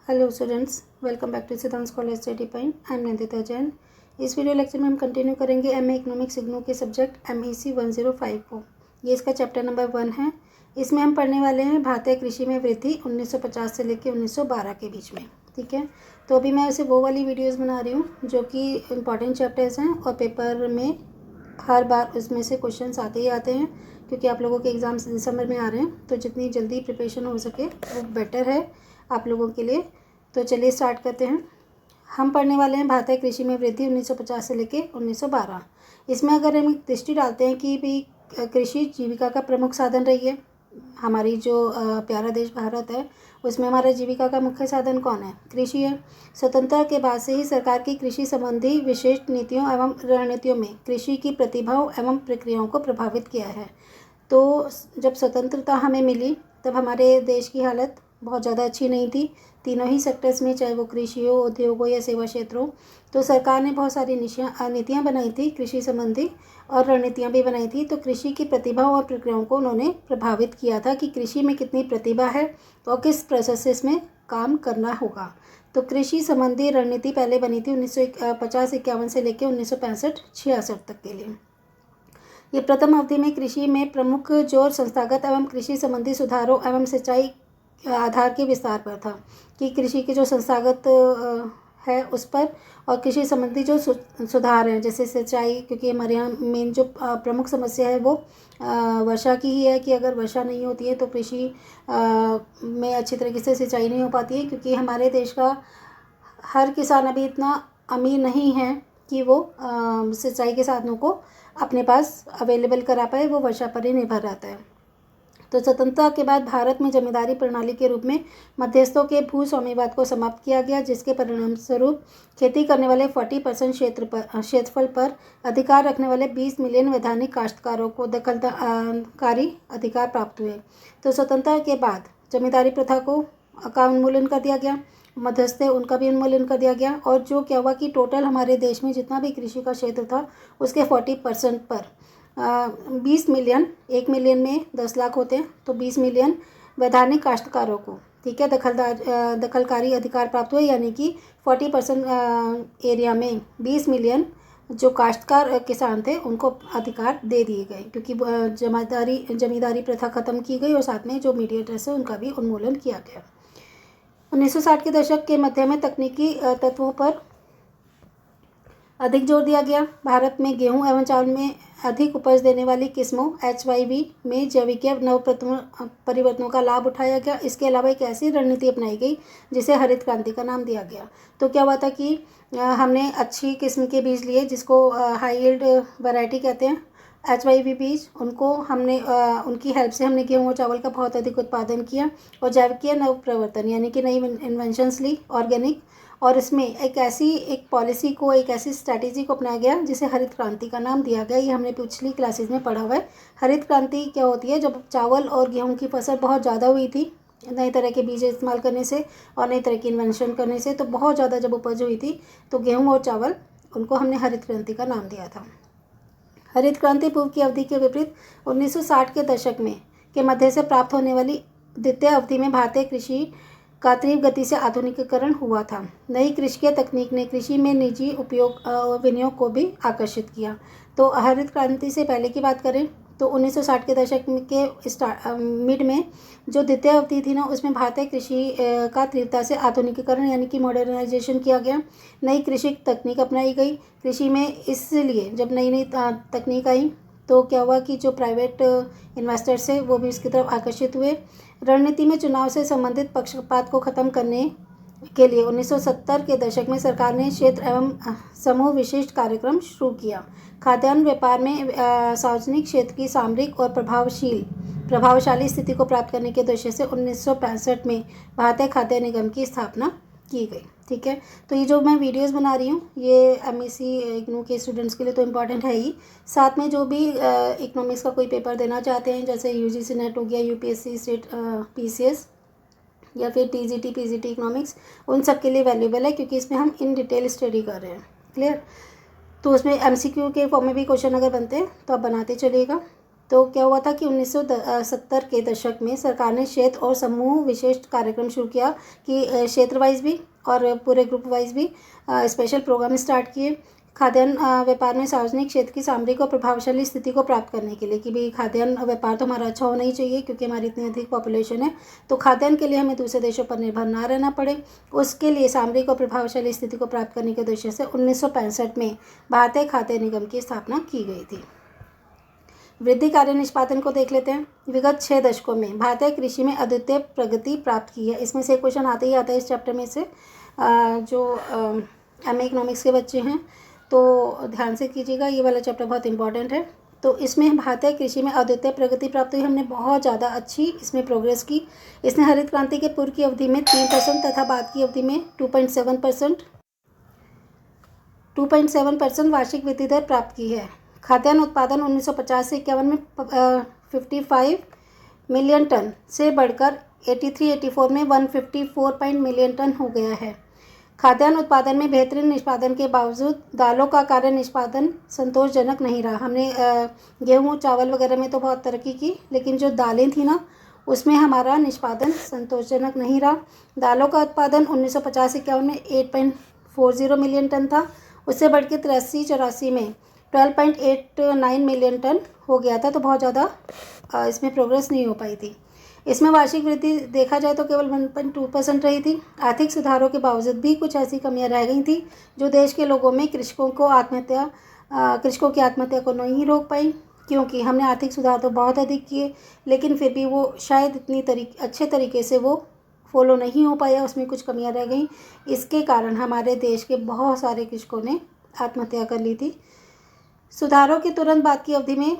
Hello students, welcome back to Siddhant college study point. I am Nandita Jain. इस video lecture में हम continue करेंगे MA economics IGNOU के सब्जेक्ट MEC 105 को। ये इसका चैप्टर नंबर 1 है। इसमें हम पढ़ने वाले हैं भारतीय कृषि में वृद्धि 1950 से लेकर 1912 के बीच में। ठीक है, तो अभी मैं ऐसे वो वाली वीडियोज़ बना रही हूँ जो कि इंपॉर्टेंट चैप्टर्स हैं और पेपर में हर बार उसमें से क्वेश्चंस आते ही आते हैं, क्योंकि आप लोगों के एग्ज़ाम्स दिसंबर में आ रहे हैं, तो जितनी जल्दी प्रिपरेशन हो सके वो बेटर है आप लोगों के लिए। तो चलिए स्टार्ट करते हैं। हम पढ़ने वाले हैं भारतीय कृषि में वृद्धि 1950 से लेकर 1912। इसमें अगर हम दृष्टि डालते हैं कि भाई कृषि जीविका का प्रमुख साधन रही है। हमारी जो प्यारा देश भारत है, उसमें हमारा जीविका का मुख्य साधन कौन है? कृषि है। स्वतंत्रता के बाद से ही सरकार की कृषि संबंधी विशिष्ट नीतियों एवं रणनीतियों में कृषि की प्रतिभाओं एवं प्रक्रियाओं को प्रभावित किया है। तो जब स्वतंत्रता हमें मिली तब हमारे देश की हालत बहुत ज़्यादा अच्छी नहीं थी। तीनों ही सेक्टर्स में, चाहे वो कृषि हो, उद्योग हो या सेवा क्षेत्र हो, तो सरकार ने बहुत सारी नीतियाँ बनाई थी कृषि संबंधी, और रणनीतियाँ भी बनाई थी। तो कृषि की प्रतिभाओं और प्रक्रियाओं को उन्होंने प्रभावित किया था कि कृषि में कितनी प्रतिभा है और किस प्रोसेसेस में काम करना होगा। तो कृषि संबंधी रणनीति पहले बनी थी 1950-51 से लेकर 1965-66 तक के लिए। ये प्रथम अवधि में कृषि में प्रमुख जोर संस्थागत एवं कृषि संबंधी सुधारों एवं सिंचाई आधार के विस्तार पर था, कि कृषि के जो संस्थागत है उस पर, और कृषि संबंधी जो सुधार हैं जैसे सिंचाई, क्योंकि हमारे यहाँ मेन जो प्रमुख समस्या है वो वर्षा की ही है, कि अगर वर्षा नहीं होती है तो कृषि में अच्छी तरीके से सिंचाई नहीं हो पाती है, क्योंकि हमारे देश का हर किसान अभी इतना अमीर नहीं है कि वो सिंचाई के साधनों को अपने पास अवेलेबल करा पाए, वो वर्षा पर ही निर्भर रहता है। तो स्वतंत्रता के बाद भारत में जमींदारी प्रणाली के रूप में मध्यस्थों के भूस्वाम्यवाद को समाप्त किया गया, जिसके परिणाम स्वरूप खेती करने वाले 40% क्षेत्रफल पर अधिकार रखने वाले 20 मिलियन वैधानिक काश्तकारों को दखलकारी अधिकार प्राप्त हुए। तो स्वतंत्रता के बाद जमींदारी प्रथा का उन्मूलन कर दिया गया, मध्यस्थ थे उनका भी उन्मूलन कर दिया गया, और जो क्या हुआ कि टोटल हमारे देश में जितना भी कृषि का क्षेत्र था उसके 40% पर 20 मिलियन, 1 मिलियन में 10 लाख होते हैं, तो 20 मिलियन वैधानिक काश्तकारों को, ठीक है, दखलकारी अधिकार प्राप्त हुए, यानी कि 40% एरिया में 20 मिलियन जो काश्तकार किसान थे उनको अधिकार दे दिए गए, क्योंकि जमींदारी प्रथा खत्म की गई और साथ में जो मीडिएटर्स है उनका भी उन्मूलन किया गया। 1960 के दशक के मध्य में तकनीकी तत्वों पर अधिक जोर दिया गया। भारत में गेहूं एवं चावल में अधिक उपज देने वाली किस्मों HYV में जैविक नव परिवर्तनों का लाभ उठाया गया। इसके अलावा एक ऐसी रणनीति अपनाई गई जिसे हरित क्रांति का नाम दिया गया। तो क्या हुआ था कि हमने अच्छी किस्म के बीज लिए, जिसको हाई यील्ड वैरायटी कहते हैं, HYV बीज, उनको हमने उनकी हेल्प से हमने गेहूँ और चावल का बहुत अधिक उत्पादन किया, और जैविक नव प्रवर्तन यानी कि नई इन्वेंशंस ली, ऑर्गेनिक, और इसमें एक पॉलिसी को, एक ऐसी स्ट्रैटेजी को अपनाया गया जिसे हरित क्रांति का नाम दिया गया। ये हमने पिछली क्लासेज में पढ़ा हुआ है। हरित क्रांति क्या होती है? जब चावल और गेहूं की फसल बहुत ज़्यादा हुई थी, नए तरह के बीज इस्तेमाल करने से और नई तरह की इन्वेंशन करने से, तो बहुत ज़्यादा जब उपज हुई थी तो गेहूँ और चावल, उनको हमने हरित क्रांति का नाम दिया था। हरित क्रांति पूर्व की अवधि के विपरीत 1960 के दशक में के मध्य से प्राप्त होने वाली द्वितीय अवधि में भारतीय कृषि का तीव्र गति से आधुनिकीकरण हुआ था। नई कृषि तकनीक ने कृषि में निजी उपयोग और विनियोग को भी आकर्षित किया। तो हरित क्रांति से पहले की बात करें तो 1960 के दशक के मिड में जो द्वितीय अवधि थी ना, उसमें भारतीय कृषि का तीव्रता से आधुनिकीकरण यानी कि मॉडर्नाइजेशन किया गया। नई कृषि तकनीक अपनाई गई कृषि में। इसलिए जब नई नई तकनीक आई तो क्या हुआ कि जो प्राइवेट इन्वेस्टर्स है वो भी इसकी तरफ आकर्षित हुए। रणनीति में चुनाव से संबंधित पक्षपात को खत्म करने के लिए 1970 के दशक में सरकार ने क्षेत्र एवं समूह विशिष्ट कार्यक्रम शुरू किया। खाद्यान्न व्यापार में सार्वजनिक क्षेत्र की सामरिक और प्रभावशाली स्थिति को प्राप्त करने के उद्देश्य से 1965 में भारतीय खाद्य निगम की स्थापना की गई। ठीक है, तो ये जो मैं वीडियोस बना रही हूँ ये MEC इग्नू के स्टूडेंट्स के लिए तो इम्पॉर्टेंट है ही, साथ में जो भी इकोनॉमिक्स का कोई पेपर देना चाहते हैं, जैसे UGC नेट हो गया, UPSC स्टेट PCS या फिर TGT PGT इकोनॉमिक्स, उन सब के लिए वैल्यूबल है, क्योंकि इसमें हम इन डिटेल स्टडी कर रहे हैं। क्लियर? तो उसमें MCQ के फॉर्म में भी क्वेश्चन अगर बनते हैं तो आप बनाते चलिएगा। तो क्या हुआ था कि 1970 के दशक में सरकार ने क्षेत्र और समूह विशेष कार्यक्रम शुरू किया कि क्षेत्र वाइज भी और पूरे ग्रुप वाइज भी स्पेशल प्रोग्राम स्टार्ट किए खाद्यान्न व्यापार में सार्वजनिक क्षेत्र की सामरिक और प्रभावशाली स्थिति को प्राप्त करने के लिए कि भाई खाद्यान्न व्यापार तो हमारा अच्छा होना ही चाहिए क्योंकि हमारी इतनी अधिक पॉपुलेशन है, तो खाद्यान्न के लिए हमें दूसरे देशों पर निर्भर ना रहना पड़े। उसके लिए सामरिक और प्रभावशाली स्थिति को प्राप्त करने के उद्देश्य से 1965 में भारतीय खाद्य निगम की स्थापना की गई थी। वृद्धि कार्य निष्पादन को देख लेते हैं। विगत 6 दशकों में भारतीय कृषि में अद्वितीय प्रगति प्राप्त की है। इसमें से क्वेश्चन आते ही आता है इस चैप्टर में से, जो एमए इकोनॉमिक्स के बच्चे हैं तो ध्यान से कीजिएगा, ये वाला चैप्टर बहुत इंपॉर्टेंट है। तो इसमें भारतीय कृषि में अद्वितीय प्रगति प्राप्त हुई, हमने बहुत ज़्यादा अच्छी इसमें प्रोग्रेस की। इसने हरित क्रांति के पूर्व की अवधि में 3% तथा बाद की अवधि में 2.7% वार्षिक वृद्धि दर प्राप्त की है। खाद्यान्न उत्पादन 1950 से 51 में 55 मिलियन टन से बढ़कर 83-84 में 154 मिलियन टन हो गया है। खाद्यान्न उत्पादन में बेहतरीन निष्पादन के बावजूद दालों का कार्य निष्पादन संतोषजनक नहीं रहा। हमने गेहूँ चावल वगैरह में तो बहुत तरक्की की, लेकिन जो दालें थी ना उसमें हमारा निष्पादन संतोषजनक नहीं रहा। दालों का उत्पादन 1950 से 51 में 8.40 मिलियन टन था, उससे बढ़ के 83-84 में 12.89 मिलियन टन हो गया था। तो बहुत ज़्यादा इसमें प्रोग्रेस नहीं हो पाई थी। इसमें वार्षिक वृद्धि देखा जाए तो केवल 1.2% रही थी। आर्थिक सुधारों के बावजूद भी कुछ ऐसी कमियां रह गई थी जो देश के लोगों में कृषकों की आत्महत्या को नहीं रोक पाई, क्योंकि हमने आर्थिक सुधार तो बहुत अधिक किए लेकिन फिर भी वो शायद इतनी अच्छे तरीके से वो फॉलो नहीं हो पाया, उसमें कुछ कमियां रह गई। इसके कारण हमारे देश के बहुत सारे कृषकों ने आत्महत्या कर ली थी। सुधारों के तुरंत बाद की अवधि में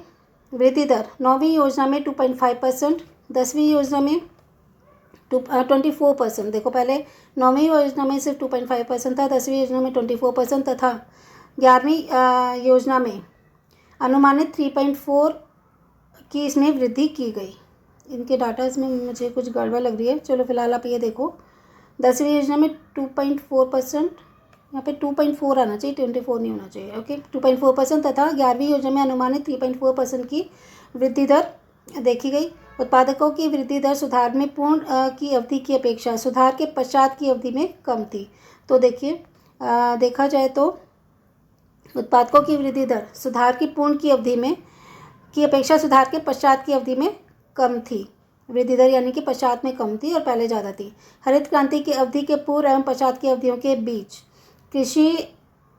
वृद्धि दर 9वीं योजना में 2.5%, 10वीं योजना में 24%। देखो पहले 9वीं योजना में सिर्फ 2.5% था, 10वीं योजना में 24% तथा 11वीं योजना में अनुमानित 3.4 की इसमें वृद्धि की गई। इनके डाटा इसमें मुझे कुछ गड़बड़ लग रही है, चलो फिलहाल आप ये देखो। 10वीं योजना में 2.4%, यहाँ पे 2.4 आना चाहिए, 24 नहीं होना चाहिए, ओके। 2.4% तथा 11वीं योजना में अनुमानित 3.4% की वृद्धि दर देखी गई। उत्पादकों की वृद्धि दर सुधार में पूर्ण की अवधि की अपेक्षा सुधार के पश्चात की अवधि में कम थी। तो देखिए देखा जाए तो उत्पादकों की वृद्धि दर सुधार की पूर्ण की अवधि में की अपेक्षा सुधार के पश्चात की अवधि में कम थी। वृद्धि दर यानी कि पश्चात में कम थी और पहले ज़्यादा थी। हरित क्रांति की अवधि के पूर्व एवं पश्चात की अवधियों के बीच कृषि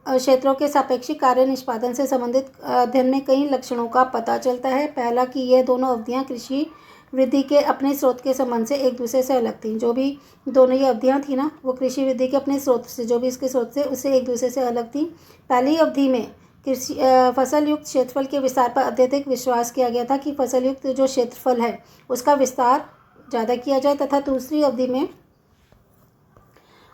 क्षेत्रों के सापेक्षिक कार्य निष्पादन से संबंधित अध्ययन में कई लक्षणों का पता चलता है। पहला कि यह दोनों अवधियां कृषि वृद्धि के अपने स्रोत के संबंध से एक दूसरे से अलग थी। जो भी दोनों ये अवधियां थी ना वो कृषि वृद्धि के अपने स्रोत से, जो भी इसके स्रोत से उससे एक दूसरे से अलग थी। पहली अवधि में कृषि फसल युक्त क्षेत्रफल के विस्तार पर अत्यधिक विश्वास किया गया था कि फसल युक्त जो क्षेत्रफल है उसका विस्तार ज़्यादा किया जाए, तथा दूसरी अवधि में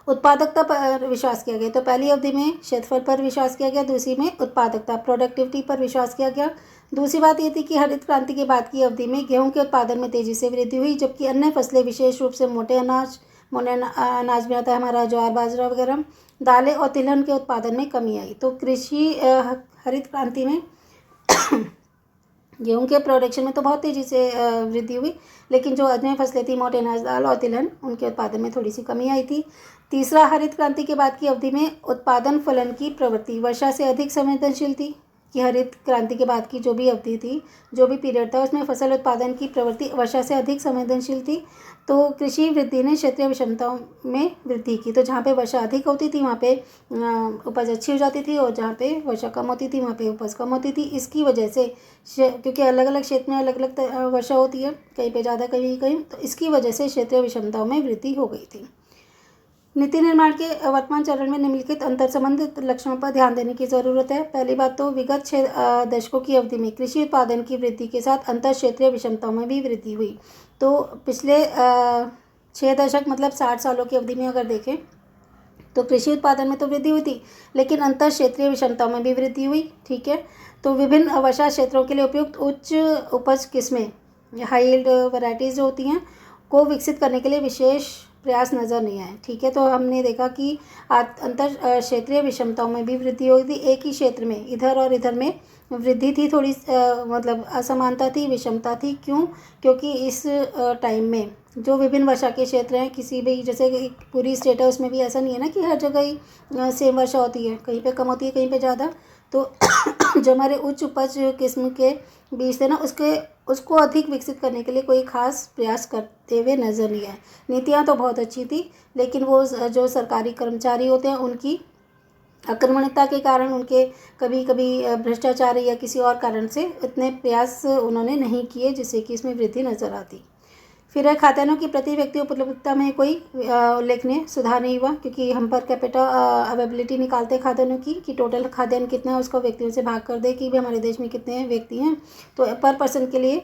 उत्पादकता पर विश्वास किया गया। तो पहली अवधि में क्षेत्रफल पर विश्वास किया गया, दूसरी में उत्पादकता प्रोडक्टिविटी पर विश्वास किया गया। दूसरी बात ये थी कि हरित क्रांति के बाद की अवधि में गेहूं के उत्पादन में तेजी से वृद्धि हुई, जबकि अन्य फसलें विशेष रूप से मोटे अनाज में आता है हमारा ज्वार बाजरा वगैरह, दालें और तिलहन के उत्पादन में कमी आई। तो कृषि हरित क्रांति में गेहूं के प्रोडक्शन में तो बहुत तेज़ी से वृद्धि हुई, लेकिन जो अन्य फसलें थी मोटे अनाज दाल और तिलहन उनके उत्पादन में थोड़ी सी कमी आई थी। तीसरा, हरित क्रांति के बाद की अवधि में उत्पादन फलन की प्रवृत्ति वर्षा से अधिक संवेदनशील थी। कि हरित क्रांति के बाद की जो भी अवधि थी, जो भी पीरियड था, उसमें फसल उत्पादन की प्रवृत्ति वर्षा से अधिक संवेदनशील थी। तो कृषि वृद्धि ने क्षेत्रीय विषमताओं में वृद्धि की। तो जहाँ पे वर्षा अधिक होती थी वहाँ पे उपज अच्छी हो जाती थी, और जहाँ पे वर्षा कम होती थी वहाँ पे उपज कम होती थी। इसकी वजह से क्योंकि अलग अलग क्षेत्र में अलग अलग वर्षा होती है, कहीं पे ज़्यादा कहीं कहीं, तो इसकी वजह से क्षेत्रीय विषमताओं में वृद्धि हो गई थी। नीति निर्माण के वर्तमान चरण में निम्नलिखित अंतर संबंधित लक्षणों पर ध्यान देने की ज़रूरत है। पहली बात तो विगत 6 दशकों की अवधि में कृषि उत्पादन की वृद्धि के साथ अंतर क्षेत्रीय विषमताओं में भी वृद्धि हुई। तो पिछले 6 दशक मतलब 60 सालों की अवधि में अगर देखें तो कृषि उत्पादन में तो वृद्धि हुई थी, लेकिन अंतर क्षेत्रीय विषमताओं में भी वृद्धि हुई। ठीक है, तो विभिन्न वर्षा क्षेत्रों के लिए उपयुक्त उच्च उपज किस्में हाई यील्ड वैरायटीज़ जो होती हैं को विकसित करने के लिए विशेष प्रयास नज़र नहीं आए। ठीक है, तो हमने देखा कि अंतर क्षेत्रीय विषमताओं में भी वृद्धि हुई थी। एक ही क्षेत्र में इधर और इधर में वृद्धि थी, थोड़ी मतलब असमानता थी, विषमता थी। क्यों? क्योंकि इस टाइम में जो विभिन्न वर्षा के क्षेत्र हैं, किसी भी जैसे एक पूरी स्टेट है उसमें भी ऐसा नहीं है ना कि हर जगह ही सेम वर्षा होती है, कहीं पे कम होती है, कहीं पे ज़्यादा। तो जो हमारे उच्च उपज किस्म के बीज थे ना, उसको अधिक विकसित करने के लिए कोई खास प्रयास करते हुए नज़र नहीं आए। नीतियाँ तो बहुत अच्छी थी, लेकिन वो जो सरकारी कर्मचारी होते हैं उनकी अक्रमणता के कारण, उनके कभी कभी भ्रष्टाचार या किसी और कारण से इतने प्रयास उन्होंने नहीं किए जिससे कि इसमें वृद्धि नज़र आती। फिर है खाद्यान्नों की प्रति व्यक्ति उपलब्धता में कोई उल्लेखनीय सुधार नहीं हुआ, क्योंकि हम पर कैपिटा अवेबिलिटी निकालते हैं खाद्यान्नों की कि टोटल खाद्यान्न कितना है उसको व्यक्तियों से भाग कर दे कि भी हमारे देश में कितने व्यक्ति हैं, तो पर पर्सन के लिए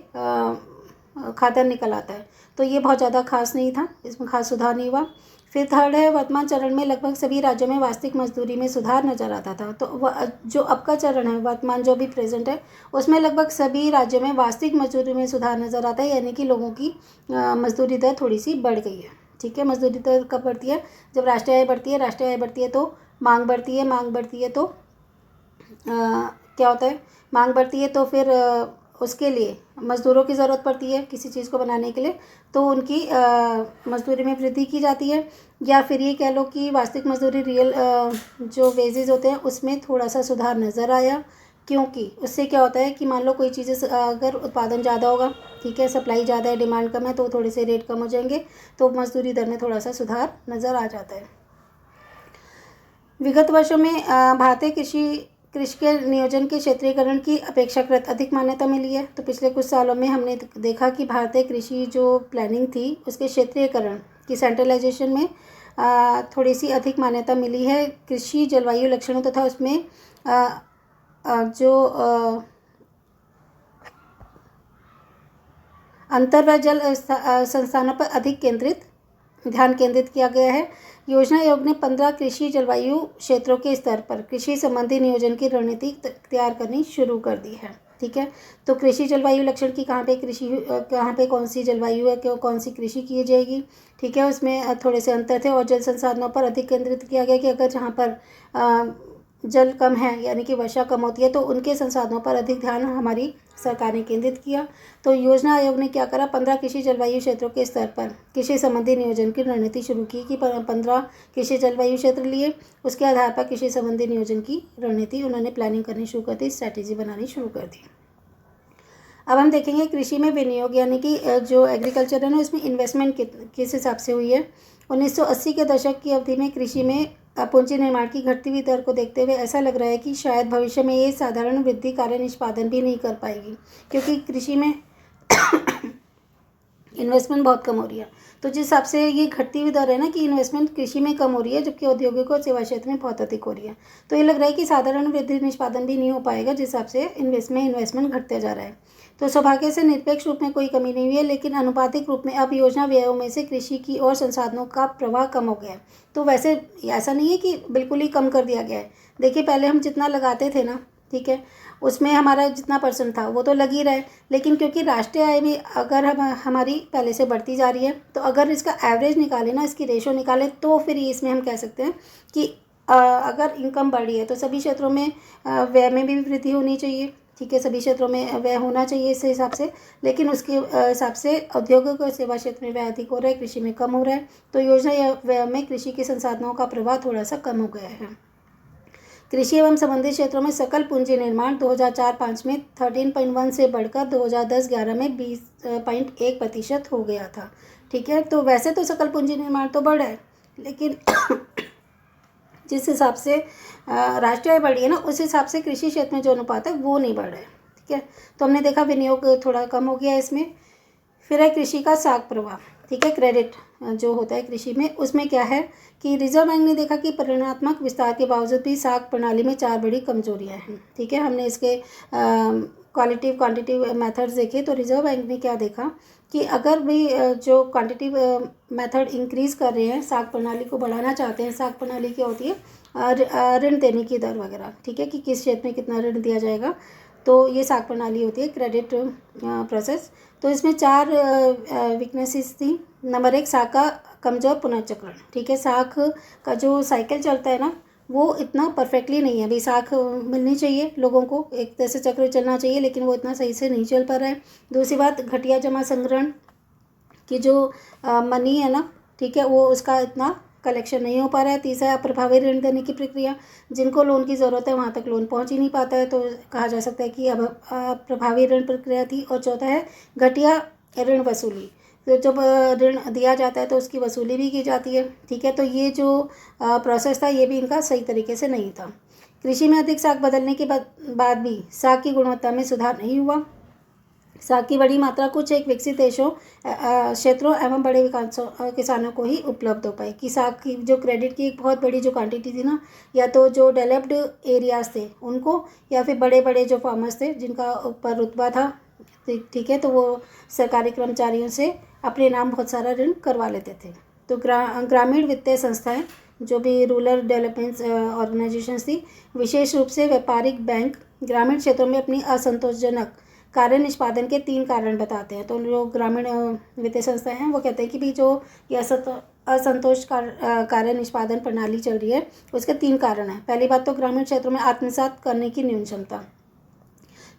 खाद्यान्न निकल आता है। तो ये बहुत ज़्यादा खास नहीं था, इसमें खास सुधार नहीं हुआ। फिर थर्ड है वर्तमान चरण में लगभग सभी राज्यों में वास्तविक मजदूरी में सुधार नजर आता था। तो जो अब का चरण है, वर्तमान जो भी प्रेजेंट है, उसमें लगभग सभी राज्यों में वास्तविक मजदूरी में सुधार नजर आता है, यानी कि लोगों की मजदूरी दर थोड़ी सी बढ़ गई है। ठीक है, मजदूरी दर कब बढ़ती है? जब राष्ट्रीय आय बढ़ती है, राष्ट्रीय आय बढ़ती है तो मांग बढ़ती है, मांग बढ़ती है तो क्या होता है? मांग बढ़ती है तो फिर उसके लिए मज़दूरों की ज़रूरत पड़ती है किसी चीज़ को बनाने के लिए, तो उनकी मजदूरी में वृद्धि की जाती है। या फिर ये कह लो कि वास्तविक मजदूरी रियल जो वेजेस होते हैं उसमें थोड़ा सा सुधार नज़र आया, क्योंकि उससे क्या होता है कि मान लो कोई चीज़ें अगर उत्पादन ज़्यादा होगा, ठीक है, सप्लाई ज़्यादा है, डिमांड कम है, तो थोड़े से रेट कम हो जाएंगे, तो मजदूरी दर में थोड़ा सा सुधार नज़र आ जाता है। विगत वर्षों में भारतीय कृषि के नियोजन के क्षेत्रीयकरण की अपेक्षाकृत अधिक मान्यता मिली है। तो पिछले कुछ सालों में हमने देखा कि भारतीय कृषि जो प्लानिंग थी उसके क्षेत्रीयकरण की सेंट्रलाइजेशन में थोड़ी सी अधिक मान्यता मिली है। कृषि जलवायु लक्षणों तथा उसमें जो अंतर व जल संस्थानों पर अधिक ध्यान केंद्रित किया गया है। योजना आयोग ने 15 कृषि जलवायु क्षेत्रों के स्तर पर कृषि संबंधी नियोजन की रणनीति तैयार करनी शुरू कर दी है। ठीक है, तो कृषि जलवायु लक्षण की कहाँ पे कौन सी जलवायु है, कौन सी कृषि की जाएगी। ठीक है, उसमें थोड़े से अंतर थे। और जल संसाधनों पर अधिक केंद्रित किया गया कि अगर जहाँ पर जल कम है यानी कि वर्षा कम होती है तो उनके संसाधनों पर अधिक ध्यान हमारी सरकार ने केंद्रित किया। तो योजना आयोग ने क्या करा, 15 कृषि जलवायु क्षेत्रों के स्तर पर कृषि संबंधी नियोजन की रणनीति शुरू की कि 15 कृषि जलवायु क्षेत्र लिए, उसके आधार पर कृषि संबंधी नियोजन की रणनीति उन्होंने प्लानिंग करनी शुरू कर दी, स्ट्रैटेजी बनानी शुरू कर दी। अब हम देखेंगे कृषि में विनियोग, यानी कि जो एग्रीकल्चर है ना, उसमें इन्वेस्टमेंट किस हिसाब से हुई है। 1980 के दशक की अवधि में कृषि में पूंजी निर्माण की घटती हुई दर को देखते हुए ऐसा लग रहा है कि शायद भविष्य में ये साधारण वृद्धि कार्य निष्पादन भी नहीं कर पाएगी, क्योंकि कृषि में इन्वेस्टमेंट बहुत कम हो रही है। तो जिस हिसाब से ये घटती हुई दर है ना कि इन्वेस्टमेंट कृषि में कम हो रही है, जबकि औद्योगिक और सेवा क्षेत्र में बहुत अधिक हो रही है, तो ये लग रहा है कि साधारण वृद्धि निष्पादन भी नहीं हो पाएगा जिस हिसाब से इन्वेस्टमेंट घटते जा रहा है। तो सौभाग्य से निरपेक्ष रूप में कोई कमी नहीं हुई है, लेकिन अनुपातिक रूप में अब योजना व्ययों में से कृषि की और संसाधनों का प्रवाह कम हो गया है। तो वैसे ऐसा नहीं है कि बिल्कुल ही कम कर दिया गया है। देखिए, पहले हम जितना लगाते थे ना, ठीक है, उसमें हमारा जितना परसेंट था वो तो लग ही रहा है, लेकिन क्योंकि राष्ट्रीय आय भी अगर हमारी पहले से बढ़ती जा रही है, तो अगर इसका एवरेज निकालें ना, इसकी रेशो निकालें, तो फिर इसमें हम कह सकते हैं कि अगर इनकम बढ़ी है तो सभी क्षेत्रों में व्यय में भी वृद्धि होनी चाहिए। ठीक है, सभी क्षेत्रों में व्यय होना चाहिए इस हिसाब से, लेकिन उसके हिसाब से औद्योगिक और सेवा क्षेत्र में व्यय अधिक हो रहा है, कृषि में कम हो रहा है। तो योजना व्यय में कृषि के संसाधनों का प्रभाव थोड़ा सा कम हो गया है। कृषि एवं संबंधित क्षेत्रों में सकल पूंजी निर्माण 2004-05 में 13.1 से बढ़कर 2010-11 में 20.1% हो गया था। ठीक है, तो वैसे तो सकल पूंजी निर्माण तो बढ़ा है, लेकिन जिस हिसाब से राष्ट्रीय आय बढ़ी है ना, उस हिसाब से कृषि क्षेत्र में जो अनुपात है वो नहीं बढ़ रहा है। ठीक है, तो हमने देखा विनियोग थोड़ा कम हो गया है इसमें। फिर है कृषि का साख प्रवाह। ठीक है, क्रेडिट जो होता है कृषि में, उसमें क्या है कि रिजर्व बैंक ने देखा कि परिणात्मक विस्तार के बावजूद भी साख प्रणाली में 4 बड़ी कमजोरियां हैं। ठीक है, हमने इसके क्वालिटिव क्वांटिटिव मेथड्स देखे, तो रिजर्व बैंक ने क्या देखा कि अगर भी जो क्वांटिटिव मेथड इंक्रीज़ कर रहे हैं, साख प्रणाली को बढ़ाना चाहते हैं। साख प्रणाली क्या होती है, ऋण देने की दर वगैरह, ठीक है, कि किस क्षेत्र में कितना ऋण दिया जाएगा, तो ये साख प्रणाली होती है, क्रेडिट प्रोसेस। तो इसमें 4 वीकनेसेस थी। नंबर 1, साख का कमज़ोर पुनर्चक्रण। ठीक है, साख का जो साइकिल चलता है ना, वो इतना परफेक्टली नहीं है। अभी साख मिलनी चाहिए लोगों को, एक तरह से चक्र चलना चाहिए, लेकिन वो इतना सही से नहीं चल पा रहा है। दूसरी बात, घटिया जमा संग्रहण की जो मनी है ना, ठीक है, वो उसका इतना कलेक्शन नहीं हो पा रहा है। तीसरा, अप्रभावी ऋण देने की प्रक्रिया, जिनको लोन की ज़रूरत है वहाँ तक लोन पहुँच ही नहीं पाता है, तो कहा जा सकता है कि अब अप्रभावी ऋण प्रक्रिया थी। और चौथा है घटिया ऋण वसूली। तो जब ऋण दिया जाता है तो उसकी वसूली भी की जाती है। ठीक है, तो ये जो प्रोसेस था ये भी इनका सही तरीके से नहीं था। कृषि में अधिक साख बदलने के बाद भी साख की गुणवत्ता में सुधार नहीं हुआ। साख की बड़ी मात्रा कुछ एक विकसित देशों, क्षेत्रों एवं बड़े विकासों किसानों को ही उपलब्ध हो पाई। कि साख की जो क्रेडिट की एक बहुत बड़ी जो क्वांटिटी थी ना, या तो जो डेवलप्ड एरियाज थे उनको, या फिर बड़े बड़े जो फार्मर्स थे जिनका ऊपर रुतबा था, ठीक है, तो वो सरकारी कर्मचारियों से अपने नाम बहुत सारा ऋण करवा लेते थे। तो ग्रामीण वित्तीय संस्थाएं, जो भी रूरल डेवलपमेंट ऑर्गेनाइजेशंस थी, विशेष रूप से व्यापारिक बैंक, ग्रामीण क्षेत्रों में अपनी असंतोषजनक कार्य निष्पादन के 3 कारण बताते हैं। तो जो ग्रामीण वित्तीय संस्थाएं हैं वो कहते हैं कि भी जो ये असंतोष कार्य निष्पादन प्रणाली चल रही है, उसके 3 कारण हैं। पहली बात तो ग्रामीण क्षेत्रों में आत्मसात करने की न्यून क्षमता।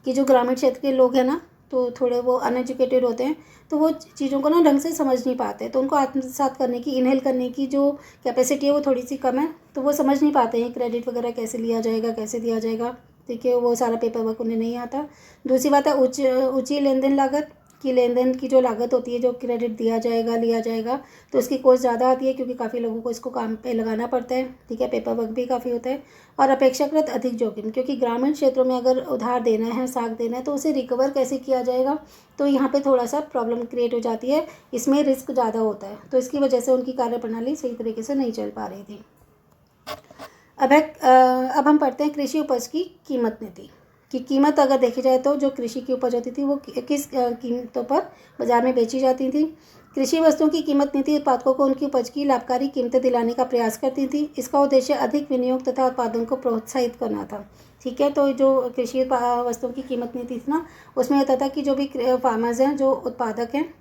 कि जो ग्रामीण क्षेत्र के लोग हैं ना, तो थोड़े वो अनएजुकेटेड होते हैं, तो वो चीज़ों को ना ढंग से समझ नहीं पाते, तो उनको आत्मसात करने की, इनहेल करने की जो कैपेसिटी है वो थोड़ी सी कम है, तो वो समझ नहीं पाते हैं क्रेडिट वगैरह कैसे लिया जाएगा, कैसे दिया जाएगा। ठीक है, वो सारा पेपर वर्क उन्हें नहीं आता। दूसरी बात है ऊंची लेन देन लागत। कि लेन देन की जो लागत होती है, जो क्रेडिट दिया जाएगा, लिया जाएगा, तो उसकी कॉस्ट ज़्यादा आती है, क्योंकि काफ़ी लोगों को इसको काम पे लगाना पड़ता है। ठीक है, पेपर वर्क भी काफ़ी होता है। और अपेक्षाकृत अधिक जोखिम, क्योंकि ग्रामीण क्षेत्रों में अगर उधार देना है, साख देना है, तो उसे रिकवर कैसे किया जाएगा, तो यहाँ पे थोड़ा सा प्रॉब्लम क्रिएट हो जाती है। इसमें रिस्क ज़्यादा होता है, तो इसकी वजह से उनकी कार्यप्रणाली सही तरीके से नहीं चल पा रही थी। अब हम पढ़ते हैं कृषि उपज की कीमत नीति। कि कीमत अगर देखी जाए तो जो कृषि की उपज होती थी वो किस कीमतों पर बाजार में बेची जाती थी। कृषि वस्तुओं की कीमत नीति उत्पादकों को उनकी उपज की लाभकारी कीमतें दिलाने का प्रयास करती थी। इसका उद्देश्य अधिक विनियोग तथा उत्पादन को प्रोत्साहित करना था। ठीक है, तो जो कृषि वस्तुओं की कीमत नीति थी ना, उसमें होता था कि जो भी फार्मर्स हैं, जो उत्पादक हैं,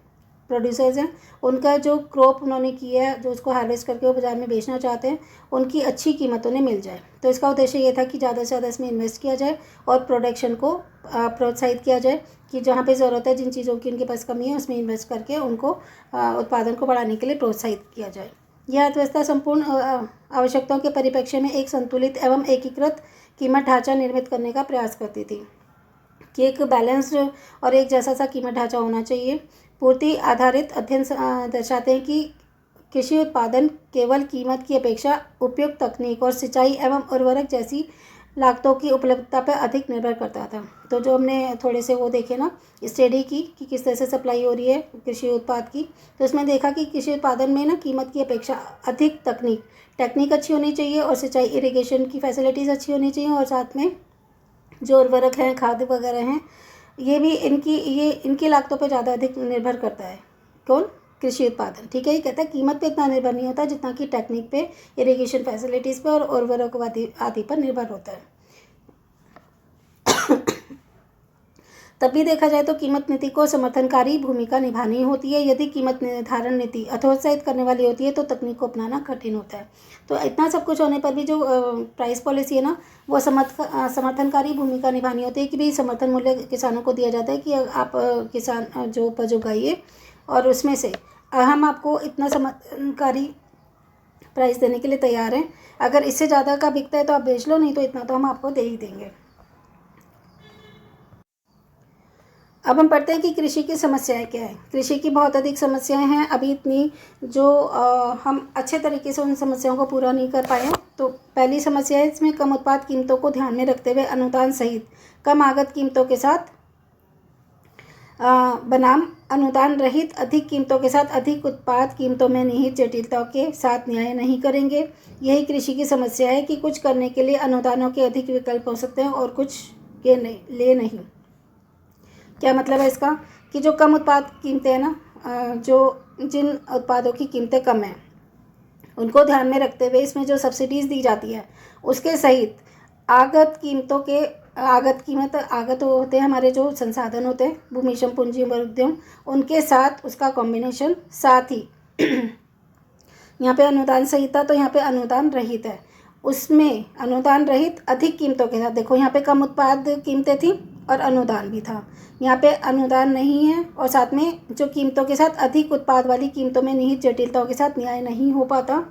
प्रोड्यूसर्स हैं, उनका जो क्रॉप उन्होंने किया है, जो उसको हार्वेस्ट करके वो बाज़ार में बेचना चाहते हैं, उनकी अच्छी कीमत उन्हें मिल जाए। तो इसका उद्देश्य ये था कि ज़्यादा से ज़्यादा इसमें इन्वेस्ट किया जाए और प्रोडक्शन को प्रोत्साहित किया जाए, कि जहाँ पे ज़रूरत है, जिन चीज़ों की उनके पास कमी है, उसमें इन्वेस्ट करके उनको उत्पादन को बढ़ाने के लिए प्रोत्साहित किया जाए। यह अर्थव्यवस्था संपूर्ण आवश्यकताओं के परिप्रेक्ष्य में एक संतुलित एवं एकीकृत कीमत ढांचा निर्मित करने का प्रयास करती थी। कि एक बैलेंस्ड और एक जैसा सा कीमत ढांचा होना चाहिए। पूर्ति आधारित अध्ययन दर्शाते हैं कि कृषि उत्पादन केवल कीमत की अपेक्षा उपयुक्त तकनीक और सिंचाई एवं उर्वरक जैसी लागतों की उपलब्धता पर अधिक निर्भर करता था। तो जो हमने थोड़े से वो देखे ना, स्टडी की कि किस तरह से सप्लाई हो रही है कृषि उत्पाद की, तो उसमें देखा कि कृषि उत्पादन में ना कीमत की अपेक्षा अधिक टेक्निक अच्छी होनी चाहिए, और सिंचाई इरिगेशन की फैसिलिटीज़ अच्छी होनी चाहिए, और साथ में जो उर्वरक हैं, खाद वगैरह हैं, ये भी इनकी लागतों पे ज़्यादा अधिक निर्भर करता है। कौन? कृषि उत्पादन। ठीक है, ये कहता है कीमत पे इतना निर्भर नहीं होता जितना कि टेक्निक पे, इरिगेशन फैसिलिटीज़ पे और उर्वरक आदि पर निर्भर होता है। तब भी देखा जाए तो कीमत नीति को समर्थनकारी भूमिका निभानी होती है। यदि कीमत निर्धारण नीति हतोत्साहित करने वाली होती है तो तकनीक को अपनाना कठिन होता है। तो इतना सब कुछ होने पर भी जो प्राइस पॉलिसी है ना, वो समर्थनकारी भूमिका निभानी होती है, कि भाई समर्थन मूल्य किसानों को दिया जाता है कि आप किसान जो उपज उगाइए, और उसमें से हम आपको इतना समर्थनकारी प्राइस देने के लिए तैयार हैं। अगर इससे ज़्यादा का बिकता है तो आप बेच लो, नहीं तो इतना तो हम आपको दे ही देंगे। अब हम पढ़ते हैं कि कृषि की समस्याएं क्या है। कृषि की बहुत अधिक समस्याएं हैं, अभी इतनी जो हम अच्छे तरीके से उन समस्याओं को पूरा नहीं कर पाए हैं। तो पहली समस्या है, इसमें कम उत्पाद कीमतों को ध्यान में रखते हुए अनुदान सहित कम आगत कीमतों के साथ बनाम अनुदान रहित अधिक कीमतों के साथ अधिक उत्पाद कीमतों में निहित जटिलताओं के साथ न्याय नहीं करेंगे। यही कृषि की समस्या है कि कुछ करने के लिए अनुदानों के अधिक विकल्प हो सकते हैं और कुछ के लिए नहीं। क्या मतलब है इसका? कि जो कम उत्पाद कीमतें हैं ना, जिन उत्पादों की कीमतें कम हैं, उनको ध्यान में रखते हुए इसमें जो सब्सिडीज़ दी जाती है उसके सहित आगत कीमतों के आगत कीमत, आगत होते हैं हमारे जो संसाधन होते हैं, भूमि श्रम पूंजी और उद्यम, उनके साथ उसका कॉम्बिनेशन, साथ ही यहाँ पे अनुदान संहिता, तो यहाँ पे अनुदान रहित है, उसमें अनुदान रहित अधिक कीमतों के साथ, देखो यहाँ पे कम उत्पाद कीमतें थी और अनुदान भी था, यहाँ पे अनुदान नहीं है और साथ में जो कीमतों के साथ अधिक उत्पाद वाली कीमतों में निहित जटिलताओं के साथ न्याय नहीं हो पाता,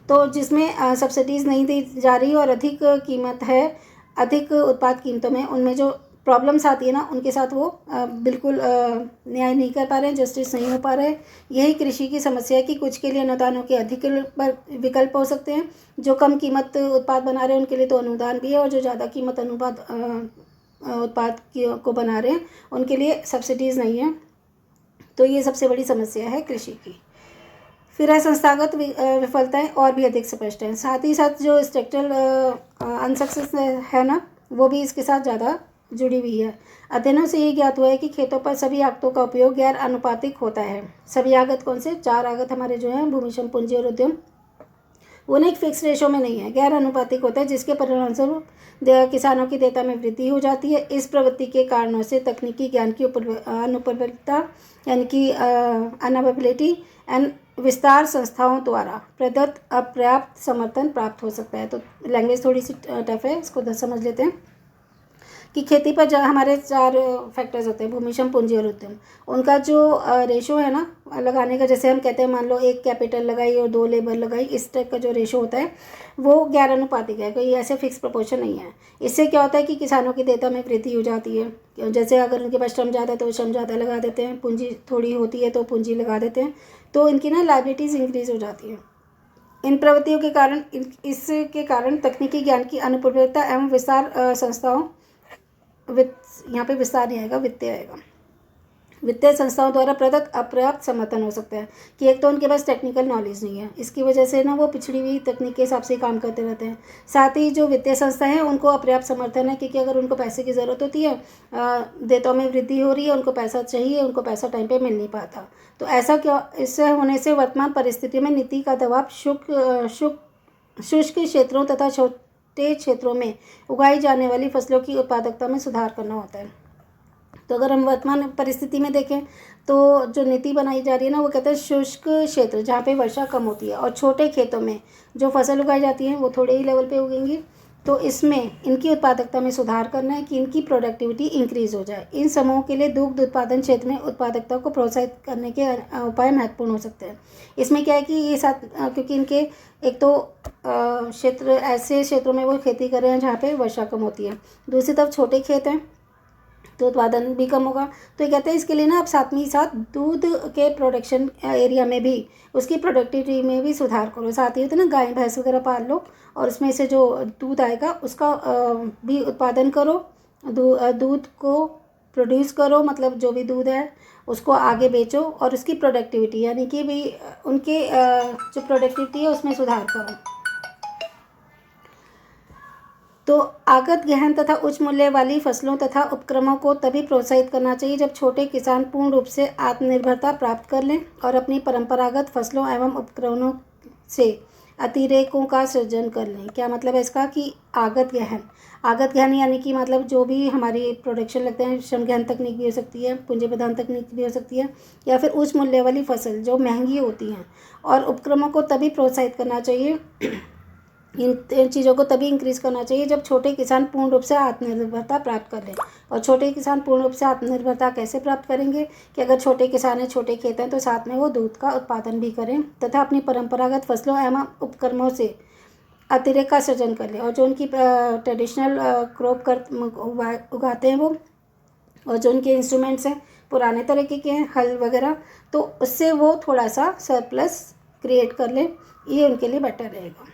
तो जिसमें सब्सिडीज़ नहीं दी जा रही और अधिक कीमत है, अधिक उत्पाद कीमतों में, उनमें जो प्रॉब्लम्स आती है ना, उनके साथ वो बिल्कुल न्याय नहीं कर पा रहे हैं, जस्टिस नहीं हो पा रहे हैं। यही कृषि की समस्या है कि कुछ के लिए अनुदानों के अधिक विकल्प हो सकते हैं, जो कम कीमत उत्पाद बना रहे हैं उनके लिए तो अनुदान भी है, और जो ज़्यादा कीमत उत्पाद को बना रहे हैं उनके लिए सब्सिडीज़ नहीं है। तो ये सबसे बड़ी समस्या है कृषि की। फिर है संस्थागत विफलताएं और भी अधिक स्पष्ट हैं, साथ ही साथ जो स्ट्रक्चरल अनसक्सेस है ना, वो भी इसके साथ ज़्यादा जुड़ी हुई है। अध्ययनों से ये ज्ञात हुआ है कि खेतों पर सभी आगतों का उपयोग गैर अनुपातिक होता है। सभी आगत कौन से? 4 आगत हमारे जो हैं, भूमि श्रम पूंजी और उद्यम, वो ना एक फिक्स रेशो में नहीं है, गैर अनुपातिक होता है, जिसके परिणामस्वरूप किसानों की देयता में वृद्धि हो जाती है। इस प्रवृत्ति के कारणों से तकनीकी ज्ञान की अनुपलब्धता यानी कि अनअवेलेबिलिटी एंड विस्तार संस्थाओं द्वारा प्रदत्त अपर्याप्त समर्थन प्राप्त हो सकता है। तो लैंग्वेज थोड़ी सी टफ है, इसको समझ लेते हैं कि खेती पर हमारे 4 फैक्टर्स होते हैं, भूमि श्रम पूंजी और उद्यम। उनका जो रेशो है ना लगाने का, जैसे हम कहते हैं मान लो 1 कैपिटल लगाई और 2 लेबर लगाई, इस टाइप का जो रेशो होता है वो गैर अनुपातिक है, कोई ऐसे फिक्स प्रोपोर्शन नहीं है। इससे क्या होता है कि किसानों की देयता में वृद्धि हो जाती है। जैसे अगर उनके पास श्रम ज़्यादा है तो वो श्रम ज़्यादा लगा देते हैं, पूंजी थोड़ी होती है तो पूंजी लगा देते हैं, तो इनकी ना लायबिलिटीज़ इंक्रीज हो जाती है। इन प्रवृत्तियों के कारण, इसके कारण तकनीकी ज्ञान की अनुपलब्धता एवं विस्तार संस्थाओं, यहाँ पे विस्तार नहीं आएगा, वित्तीय आएगा, वित्तीय संस्थाओं द्वारा प्रदत्त अपर्याप्त समर्थन हो सकता है कि एक तो उनके पास टेक्निकल नॉलेज नहीं है, इसकी वजह से ना वो पिछड़ी हुई तकनीक के हिसाब से काम करते रहते हैं। साथ ही जो वित्तीय संस्था है उनको अपर्याप्त समर्थन है, क्योंकि अगर उनको पैसे की ज़रूरत होती है, देयताओं में वृद्धि हो रही है, उनको पैसा चाहिए, उनको पैसा टाइम पे मिल नहीं पाता। तो ऐसा क्या, इससे होने से वर्तमान परिस्थितियों में नीति का दबाव शुष्क क्षेत्रों तथा छोटे क्षेत्रों में उगाई जाने वाली फसलों की उत्पादकता में सुधार करना होता है। तो अगर हम वर्तमान परिस्थिति में देखें तो जो नीति बनाई जा रही है ना, वो कहते हैं शुष्क क्षेत्र जहाँ पे वर्षा कम होती है और छोटे खेतों में जो फसल उगाई जाती है वो थोड़े ही लेवल पे उगेंगी, तो इसमें इनकी उत्पादकता में सुधार करना है कि इनकी प्रोडक्टिविटी इंक्रीज़ हो जाए। इन समूहों के लिए दुग्ध उत्पादन क्षेत्र में उत्पादकता को प्रोत्साहित करने के उपाय महत्वपूर्ण हो सकते हैं। इसमें क्या है कि ये साथ, क्योंकि इनके एक तो क्षेत्र, ऐसे क्षेत्रों में वो खेती कर रहे हैं जहाँ पे वर्षा कम होती है, दूसरी तरफ छोटे खेत हैं तो उत्पादन भी कम होगा। तो ये कहते हैं इसके लिए ना अब साथ में ही साथ दूध के प्रोडक्शन एरिया में भी, उसकी प्रोडक्टिविटी में भी सुधार करो। साथ ही होता है ना, गाय भैंस वगैरह पाल लो और उसमें से जो दूध आएगा उसका भी उत्पादन करो, दूध को प्रोड्यूस करो, मतलब जो भी दूध है उसको आगे बेचो और उसकी प्रोडक्टिविटी यानी कि भी उनके जो प्रोडक्टिविटी है उसमें सुधार करो। तो आगत गहन तथा उच्च मूल्य वाली फसलों तथा उपक्रमों को तभी प्रोत्साहित करना चाहिए जब छोटे किसान पूर्ण रूप से आत्मनिर्भरता प्राप्त कर लें और अपनी परंपरागत फसलों एवं उपक्रमों से अतिरेकों का सृजन कर लें। क्या मतलब है इसका कि आगत गहन यानी कि मतलब जो भी हमारी प्रोडक्शन लगते हैं, श्रम गहन तकनीक भी हो सकती है, पूंजी प्रधान तकनीक भी हो सकती है, या फिर उच्च मूल्य वाली फसल जो महंगी होती हैं, और उपक्रमों को तभी प्रोत्साहित करना चाहिए, इन चीज़ों को तभी इंक्रीज़ करना चाहिए जब छोटे किसान पूर्ण रूप से आत्मनिर्भरता प्राप्त कर लें। और छोटे किसान पूर्ण रूप से आत्मनिर्भरता कैसे प्राप्त करेंगे कि अगर छोटे किसान हैं, छोटे खेत हैं, तो साथ में वो दूध का उत्पादन भी करें तथा अपनी परंपरागत फसलों एवं उपक्रमों से अतिरेक का सृजन कर लें, और जो उनकी ट्रेडिशनल क्रॉप उगाते हैं वो, और जो उनके इंस्ट्रूमेंट्स हैं पुराने तरीके के हैं, हल वगैरह, तो उससे वो थोड़ा सा सरप्लस क्रिएट कर लें, ये उनके लिए बेटर रहेगा।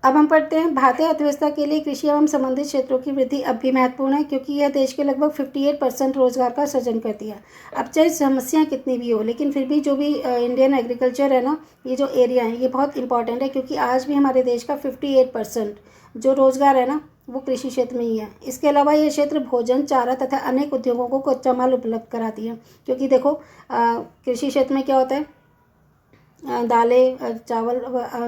अब हम पढ़ते हैं, भारतीय अर्थव्यवस्था के लिए कृषि एवं संबंधित क्षेत्रों की वृद्धि अब भी महत्वपूर्ण है, क्योंकि यह देश के लगभग 58% रोजगार का सृजन करती है। अब चाहे समस्याएं कितनी भी हो, लेकिन फिर भी जो भी इंडियन एग्रीकल्चर है ना, ये जो एरिया है ये बहुत इंपॉर्टेंट है, क्योंकि आज भी हमारे देश का 58% जो रोजगार है ना वो कृषि क्षेत्र में ही है। इसके अलावा ये क्षेत्र भोजन, चारा तथा अनेक उद्योगों को कच्चा माल उपलब्ध कराती है, क्योंकि देखो कृषि क्षेत्र में क्या होता है, दालें, चावल,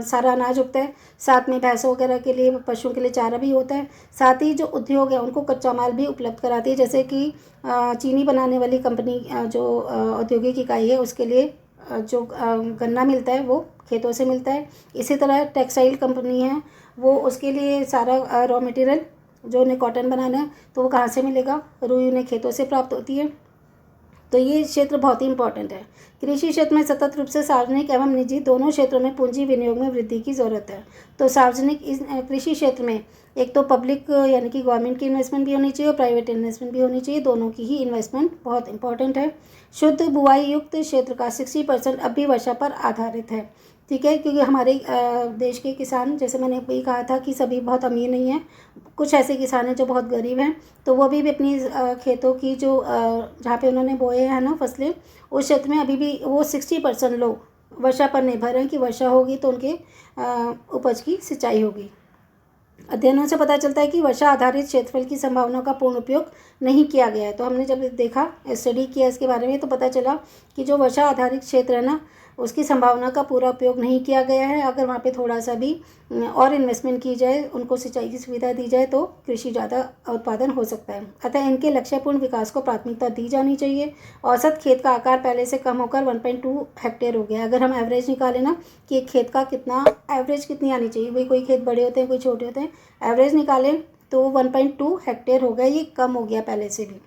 सारा अनाज उगता है। साथ में भैंसों वगैरह के लिए, पशुओं के लिए चारा भी होता है। साथ ही जो उद्योग है उनको कच्चा माल भी उपलब्ध कराती है, जैसे कि चीनी बनाने वाली कंपनी, जो औद्योगिक इकाई है उसके लिए जो गन्ना मिलता है वो खेतों से मिलता है। इसी तरह टेक्सटाइल कंपनी है, वो उसके लिए सारा रॉ मटेरियल जो उन्हें कॉटन बनाना है तो वो कहाँ से मिलेगा, रुई उन्हें खेतों से प्राप्त होती है। तो ये क्षेत्र बहुत ही इंपॉर्टेंट है। कृषि क्षेत्र में सतत रूप से सार्वजनिक एवं निजी दोनों क्षेत्रों में पूंजी विनियोग में वृद्धि की ज़रूरत है। तो सार्वजनिक इस कृषि क्षेत्र में एक तो पब्लिक यानी कि गवर्नमेंट की इन्वेस्टमेंट भी होनी चाहिए और प्राइवेट इन्वेस्टमेंट भी होनी चाहिए, दोनों की ही इन्वेस्टमेंट बहुत इंपॉर्टेंट है। शुद्ध बुआई युक्त क्षेत्र का 60% अब भी वर्षा पर आधारित है, ठीक है, क्योंकि हमारे देश के किसान, जैसे मैंने भी कहा था कि सभी बहुत अमीर नहीं हैं, कुछ ऐसे किसान हैं जो बहुत गरीब हैं, तो वो भी अपनी खेतों की जो जहाँ पे उन्होंने बोए हैं ना फसलें, उस क्षेत्र में अभी भी वो 60% लोग वर्षा पर निर्भर हैं कि वर्षा होगी तो उनके उपज की सिंचाई होगी। अध्ययनों से पता चलता है कि वर्षा आधारित क्षेत्रफल की संभावनाओं का पूर्ण उपयोग नहीं किया गया है। तो हमने जब देखा, स्टडी किया इसके बारे में, तो पता चला कि जो वर्षा आधारित क्षेत्र है ना, उसकी संभावना का पूरा उपयोग नहीं किया गया है। अगर वहाँ पे थोड़ा सा भी और इन्वेस्टमेंट की जाए, उनको सिंचाई की सुविधा दी जाए तो कृषि ज़्यादा उत्पादन हो सकता है। अतः इनके लक्ष्यपूर्ण विकास को प्राथमिकता दी जानी चाहिए। औसत खेत का आकार पहले से कम होकर 1.2 हेक्टेयर हो गया। अगर हम एवरेज निकालें ना कि एक खेत का कितना एवरेज कितनी आनी चाहिए, भाई कोई खेत बड़े होते हैं कोई छोटे होते हैं, एवरेज निकालें तो 1.2 हेक्टेयर हो गया। ये कम हो गया पहले से भी,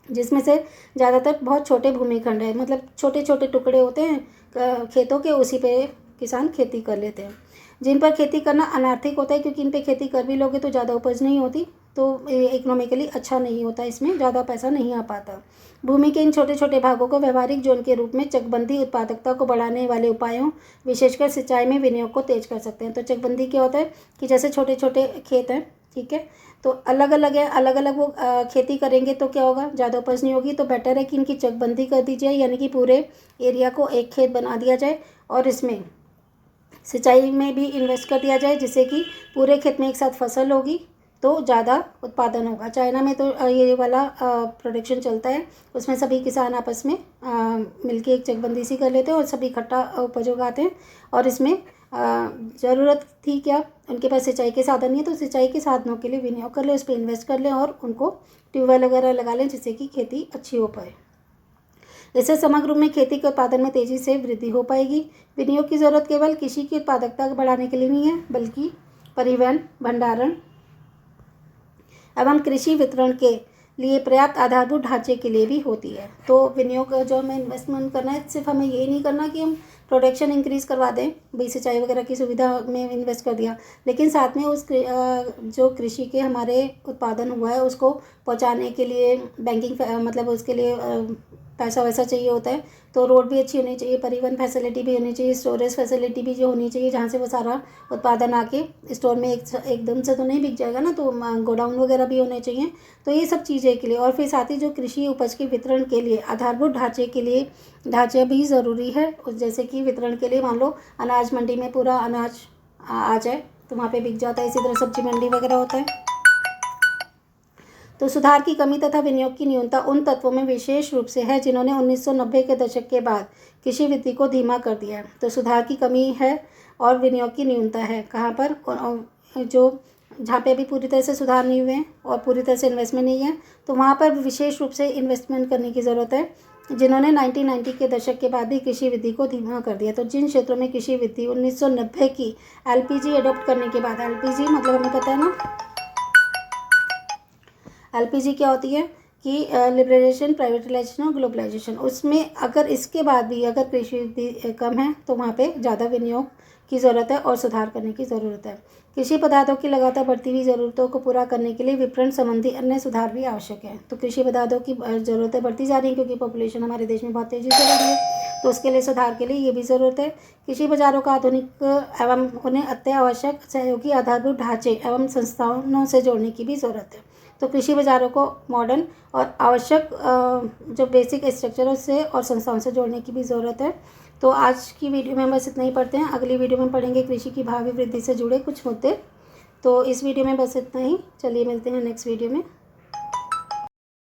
जिसमें से ज़्यादातर बहुत छोटे भूमिखंड है, मतलब छोटे छोटे टुकड़े होते हैं खेतों के, उसी पे किसान खेती कर लेते हैं। जिन पर खेती करना अनार्थिक होता है, क्योंकि इन पे खेती कर भी लोगे तो ज़्यादा उपज नहीं होती, तो इकोनॉमिकली अच्छा नहीं होता, इसमें ज़्यादा पैसा नहीं आ पाता। भूमि के इन छोटे छोटे भागों को व्यवहारिक जोन के रूप में चकबंदी उत्पादकता को बढ़ाने वाले उपायों, विशेषकर सिंचाई में विनियोग को तेज कर सकते हैं। तो चकबंदी क्या होता है कि जैसे छोटे छोटे खेत हैं, ठीक है, तो अलग अलग है, अलग अलग वो खेती करेंगे तो क्या होगा, ज़्यादा उपज नहीं होगी। तो बेटर है कि इनकी चकबंदी कर दी जाए, यानी कि पूरे एरिया को एक खेत बना दिया जाए और इसमें सिंचाई में भी इन्वेस्ट कर दिया जाए, जिससे कि पूरे खेत में एक साथ फसल होगी तो ज़्यादा उत्पादन होगा। चाइना में तो ये वाला प्रोडक्शन चलता है, उसमें सभी किसान आपस में मिलके एक चकबंदी सी कर लेते हैं और सभी इकट्ठा उपज उगाते हैं। और इसमें ज़रूरत थी क्या, उनके पास सिंचाई के साधन नहीं है, तो सिंचाई के साधनों के लिए विनियोग कर लें, उस पर इन्वेस्ट कर लें और उनको ट्यूबवेल वगैरह लगा लें, जिससे कि खेती अच्छी हो पाए। इससे समग्र रूप में खेती के उत्पादन में तेज़ी से वृद्धि हो पाएगी। विनियोग की ज़रूरत केवल कृषि की उत्पादकता बढ़ाने के लिए नहीं है, बल्कि परिवहन, भंडारण एवं कृषि वितरण के लिए पर्याप्त आधारभूत ढांचे के लिए भी होती है। तो विनियोग जो हमें इन्वेस्टमेंट करना है, सिर्फ हमें ये नहीं करना कि हम प्रोडक्शन इंक्रीज़ करवा दें, भाई सिंचाई वगैरह की सुविधा में इन्वेस्ट कर दिया, लेकिन साथ में उस जो कृषि के हमारे उत्पादन हुआ है उसको पहुंचाने के लिए बैंकिंग मतलब उसके लिए पैसा वैसा चाहिए होता है। तो रोड भी अच्छी होनी चाहिए, परिवहन फैसिलिटी भी होनी चाहिए, स्टोरेज फैसिलिटी भी जो होनी चाहिए, जहाँ से वो सारा उत्पादन आके स्टोर में एकदम से तो नहीं बिक जाएगा ना, तो गोडाउन वगैरह भी होने चाहिए। तो ये सब चीज़ें के लिए, और फिर साथ ही जो कृषि उपज के वितरण के लिए आधारभूत ढांचे के लिए ढांचे भी ज़रूरी है। जैसे कि वितरण के लिए मान लो अनाज मंडी में पूरा अनाज आ जाए तो वहाँ पे बिक जाता है, इसी तरह सब्जी मंडी वगैरह होता है। तो सुधार की कमी तथा विनियोग की न्यूनता उन तत्वों में विशेष रूप से है जिन्होंने 1990 के दशक के बाद कृषि वृद्धि को धीमा कर दिया है। तो सुधार की कमी है और विनियोग की न्यूनता है, कहाँ पर, जो जहाँ पे अभी पूरी तरह से सुधार नहीं हुए हैं और पूरी तरह से इन्वेस्टमेंट नहीं है, तो वहाँ पर विशेष रूप से इन्वेस्टमेंट करने की ज़रूरत है, जिन्होंने 1990 के दशक के बाद भी कृषि वृद्धि को धीमा कर दिया। तो जिन क्षेत्रों में कृषि वृद्धि 1990 की एलपीजी अडॉप्ट करने के बाद, एलपीजी मतलब हमें पता है ना, एलपीजी क्या होती है कि लिबरलाइजेशन, प्राइवेटाइजेशन और ग्लोबलाइजेशन, उसमें अगर इसके बाद भी अगर कृषि वृद्धि कम है तो वहाँ पे ज़्यादा विनियोग की ज़रूरत है और सुधार करने की ज़रूरत है। कृषि पदार्थों की लगातार बढ़ती हुई ज़रूरतों को पूरा करने के लिए विपणन संबंधी अन्य सुधार भी आवश्यक है। तो कृषि पदार्थों की ज़रूरतें बढ़ती जा रही हैं क्योंकि पॉपुलेशन हमारे देश में बहुत तेज़ी से बढ़ रही है, तो उसके लिए सुधार के लिए ये भी ज़रूरत है। कृषि बाजारों का आधुनिक एवं उन्हें अत्यावश्यक सहयोगी आधारभूत ढांचे एवं संस्थानों से जोड़ने की भी ज़रूरत है। तो कृषि बाजारों को मॉडर्न और आवश्यक जो बेसिक स्ट्रक्चरों से और संस्थाओं से जोड़ने की भी ज़रूरत है। तो आज की वीडियो में बस इतना ही पढ़ते हैं, अगली वीडियो में पढ़ेंगे कृषि की भावी वृद्धि से जुड़े कुछ मुद्दे। तो इस वीडियो में बस इतना ही, चलिए मिलते हैं नेक्स्ट वीडियो में।